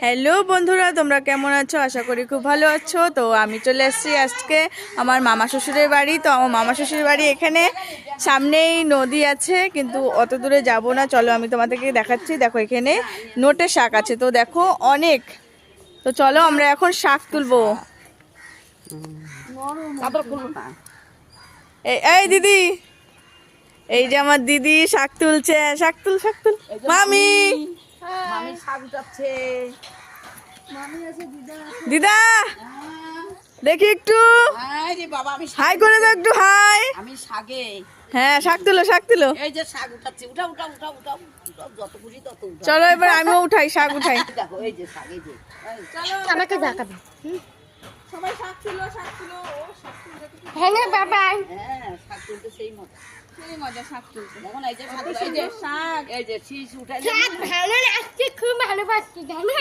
Hello বন্ধুরা, তোমরা কেমন আছো? আশা করি খুব ভালো আছো। তো আমি চলে এসেছি আজকে আমার মামা শ্বশুরের বাড়ি। তো আমার মামা শ্বশুরের বাড়ি এখানে সামনেই নদী আছে, কিন্তু অত দূরে যাব না। চলো আমি তোমাদেরকে দেখাচ্ছি। দেখো এখানে নোটের শাক আছে, তো দেখো অনেক। তো চলো আমরা এখন শাক তুলবো। এই দিদি, এই যে আমার দিদি শাক তুলছে। শাক তুল, শাক তুল মামি। মামি শাক উঠাচ্ছে। দিদা দেখি একটু বাবা আমি হাই করে দাও, একটু হাই। আমি শাকে হ্যাঁ শাক তুলো, শাক তুলো। এই যে শাক উঠাচ্ছি। উঠা উঠা উঠা উঠা উঠা, যত খুশি তত উঠা। চলো এবার আমিও উঠাই, শাক উঠাই। দেখো এই যে শাক, এই যে আমাকে দেখাবে। সবাই শাক তুলো, শাক তুলো। ও শাক তুলতে হ্যাঁ বাবা, হ্যাঁ শাক তুলতে সেই মজা। সেই মজা শাক তুলতে। দেখো না এই যে শাক, এই যে শাক, এই যে শীষ উঠাই ভালো লাগছে, খুব ভালোবাসছি জানো।